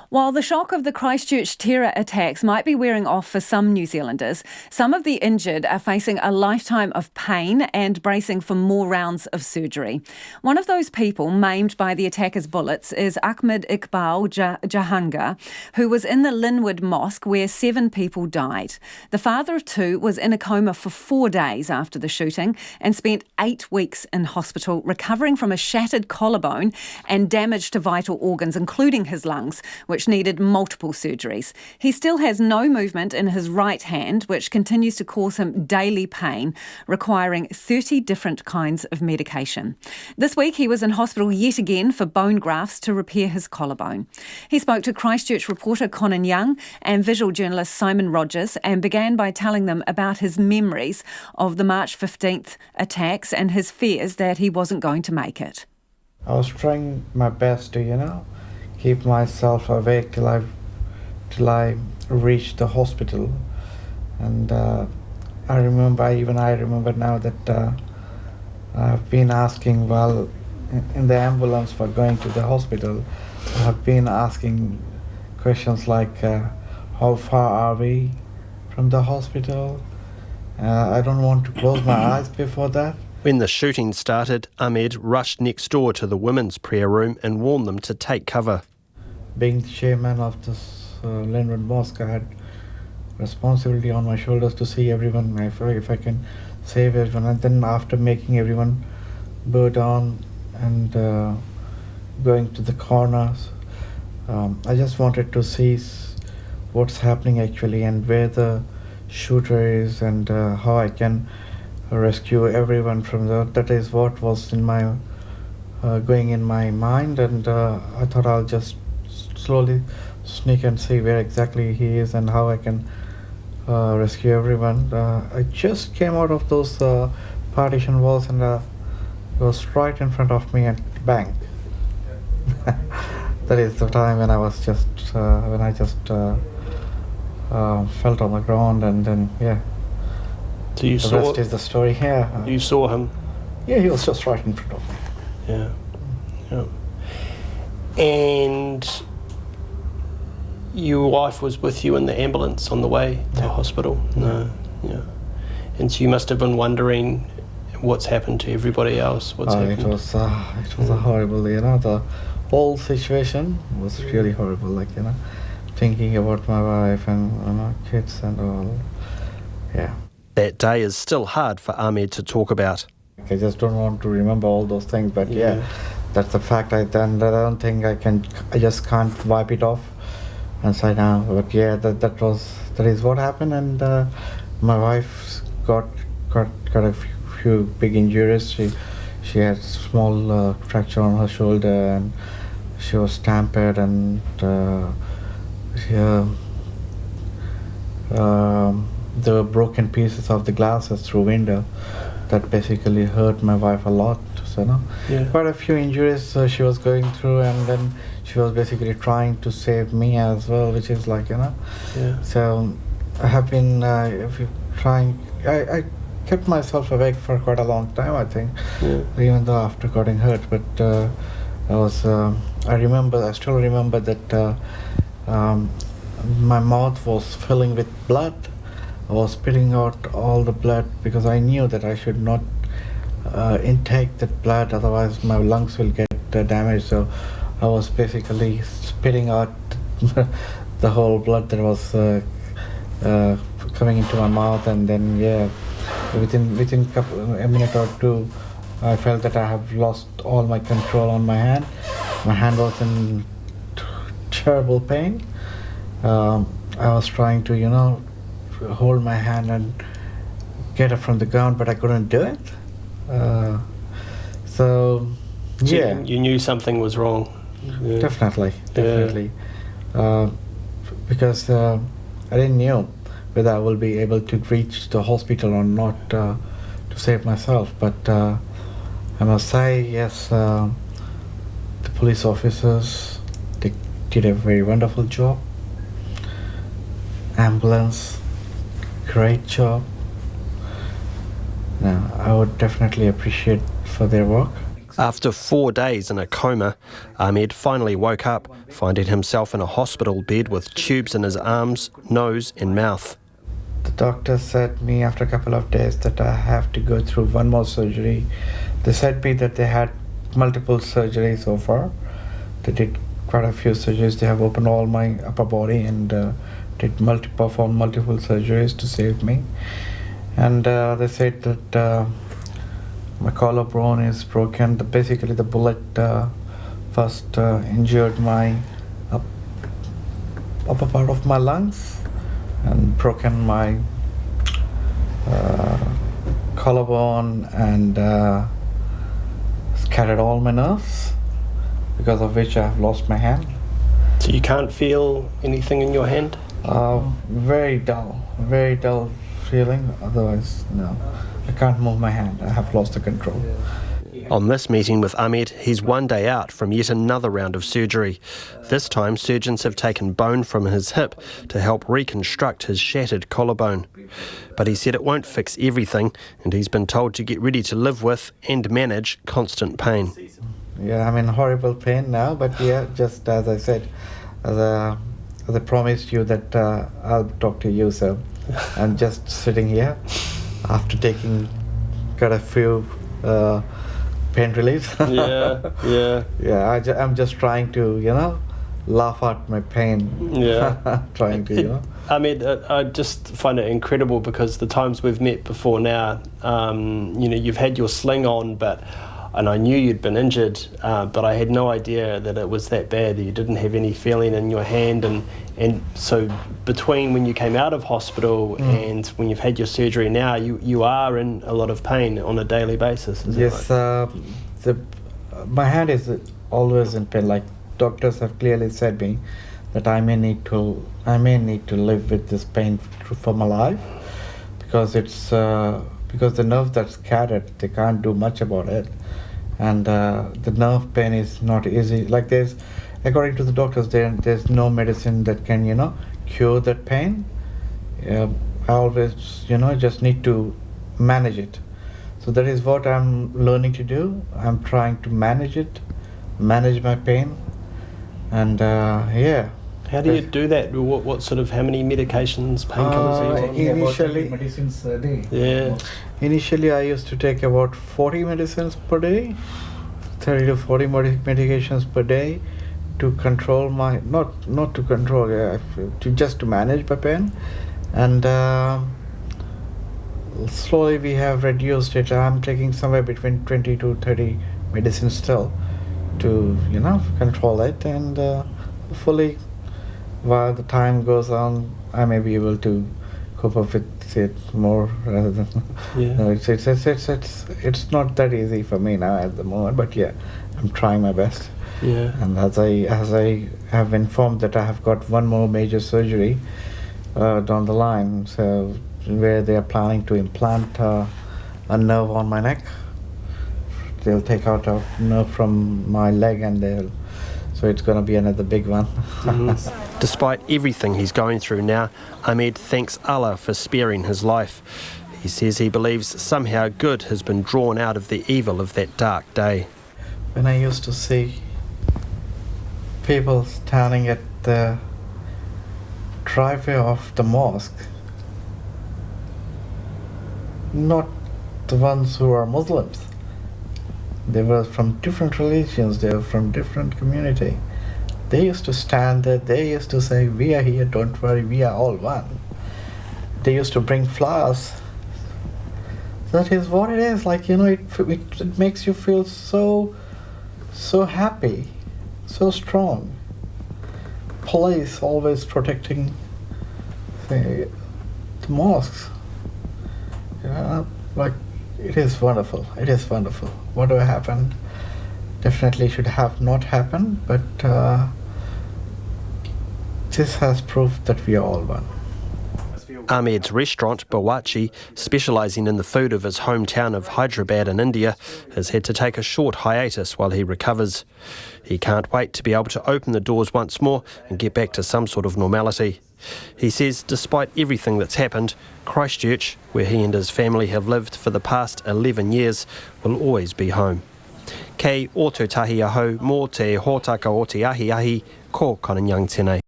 While the shock of the Christchurch terror attacks might be wearing off for some New Zealanders, some of the injured are facing a lifetime of pain and bracing for more rounds of surgery. One of those people maimed by the attackers' bullets is Ahmed Iqbal Jahangir, who was in the Linwood Mosque where 7 people died. The father of 2 was in a coma for 4 days after the shooting and spent 8 weeks in hospital recovering from a shattered collarbone and damage to vital organs, including his lungs, which needed multiple surgeries. He still has no movement in his right hand, which continues to cause him daily pain, requiring 30 different kinds of medication. This week he was in hospital yet again for bone grafts to repair his collarbone. He spoke to Christchurch reporter Conan Young and visual journalist Simon Rogers and began by telling them about his memories of the March 15th attacks and his fears that he wasn't going to make it. I was trying my best to, keep myself awake till I reached the hospital, and I remember now that I've been asking while in the ambulance for going to the hospital. I've been asking questions like, how far are we from the hospital? I don't want to close my eyes before that. When the shooting started, Ahmed rushed next door to the women's prayer room and warned them to take cover. Being the chairman of this Linwood Mosque, I had responsibility on my shoulders to see everyone, if I can save everyone. And then after making everyone bow down and going to the corners, I just wanted to see what's happening actually and where the shooter is and how I can rescue everyone from that. That is what was in my going in my mind, and I thought I'll just slowly sneak and see where exactly he is and how I can rescue everyone. I just came out of those partition walls and it was right in front of me and bang. That is the time when I was just felt on the ground, and then So you the saw rest is the story here. You saw him? Yeah, he was just right in front of me. Yeah. And your wife was with you in the ambulance on the way to hospital? No. Yeah. And so you must have been wondering what's happened to everybody else. Happened? It was a horrible, the whole situation was really horrible, thinking about my wife and kids and all. Yeah. That day is still hard for Ahmed to talk about. I just don't want to remember all those things, but that's the fact. I don't think I can. I just can't wipe it off and say now. But that is what happened, and my wife got a few big injuries. She had small fracture on her shoulder, and she was stampeded, and there were broken pieces of the glasses through window that basically hurt my wife a lot. So quite a few injuries she was going through, and then she was basically trying to save me as well, which is So I have been trying. I kept myself awake for quite a long time, I think, even though after getting hurt. But I still remember that my mouth was filling with blood. I was spitting out all the blood because I knew that I should not intake that blood, otherwise my lungs will get damaged. So I was basically spitting out the whole blood that was coming into my mouth, and then within a minute or two, I felt that I have lost all my control on my hand. My hand was in terrible pain. I was trying to hold my hand and get it from the ground, but I couldn't do it. You knew something was wrong. Definitely. Because I didn't know whether I will be able to reach the hospital or not to save myself. But I must say, yes, the police officers, they did a very wonderful job. Ambulance, great job. Now, I would definitely appreciate for their work. After 4 days in a coma, Ahmed finally woke up, finding himself in a hospital bed with tubes in his arms, nose and mouth. The doctor said me after a couple of days that I have to go through one more surgery. They said me that they had multiple surgeries so far. They did quite a few surgeries. They have opened all my upper body and performed multiple surgeries to save me. And they said that my collarbone is broken. Basically, the bullet first injured my upper part of my lungs and broken my collarbone and scattered all my nerves, because of which I have lost my hand. So you can't feel anything in your hand? Very dull feeling. Otherwise, no, I can't move my hand. I have lost the control. On this meeting with Ahmed, he's 1 day out from yet another round of surgery. This time, surgeons have taken bone from his hip to help reconstruct his shattered collarbone. But he said it won't fix everything, and he's been told to get ready to live with and manage constant pain. Yeah, I'm in horrible pain now, but yeah, just as I said, as I promised you that I'll talk to you, so I'm just sitting here after taking quite a few pain relief. Yeah, I'm just trying to, laugh at my pain. Yeah. Trying to, Ahmed, I just find it incredible because the times we've met before now, you've had your sling on, and I knew you'd been injured, but I had no idea that it was that bad, that you didn't have any feeling in your hand. And so between when you came out of hospital and when you've had your surgery now, you are in a lot of pain on a daily basis, is yes, it right? My hand is always in pain. Like doctors have clearly said me that I may need to live with this pain for my life, because because the nerve that's scattered, they can't do much about it. And the nerve pain is not easy. Like according to the doctors, there's no medicine that can, cure that pain. I always, just need to manage it. So that is what I'm learning to do. I'm trying to manage my pain, and yeah. How do you do that? How many medications, painkillers are you on? Initially, medicines a day. Yeah. Initially, I used to take about 40 medicines per day, 30 to 40 medications per day, to control my not to control, to manage my pain, and slowly we have reduced it. I'm taking somewhere between 20 to 30 medicines still to control it, and hopefully, while the time goes on, I may be able to cope up with it more rather than. Yeah. No, it's not that easy for me now at the moment, but yeah, I'm trying my best. Yeah. And as I have informed that I have got one more major surgery down the line, so where they are planning to implant a nerve on my neck. They'll take out a nerve from my leg, and so it's going to be another big one. Despite everything he's going through now, Ahmed thanks Allah for sparing his life. He says he believes somehow good has been drawn out of the evil of that dark day. When I used to see people standing at the driveway of the mosque, not the ones who are Muslims, they were from different religions, they were from different community. They used to stand there, they used to say, "We are here, don't worry, we are all one." They used to bring flowers. That is what it is, it makes you feel so happy, so strong. Police always protecting the mosques. It is wonderful. Whatever happened definitely should have not happened, but this has proved that we are all one. Ahmed's restaurant, Bawachi, specialising in the food of his hometown of Hyderabad in India, has had to take a short hiatus while he recovers. He can't wait to be able to open the doors once more and get back to some sort of normality. He says despite everything that's happened, Christchurch, where he and his family have lived for the past 11 years, will always be home. Kei o te tahi ahau mō te hōtaka o te ahi ahi, ko Kananyang tēnei.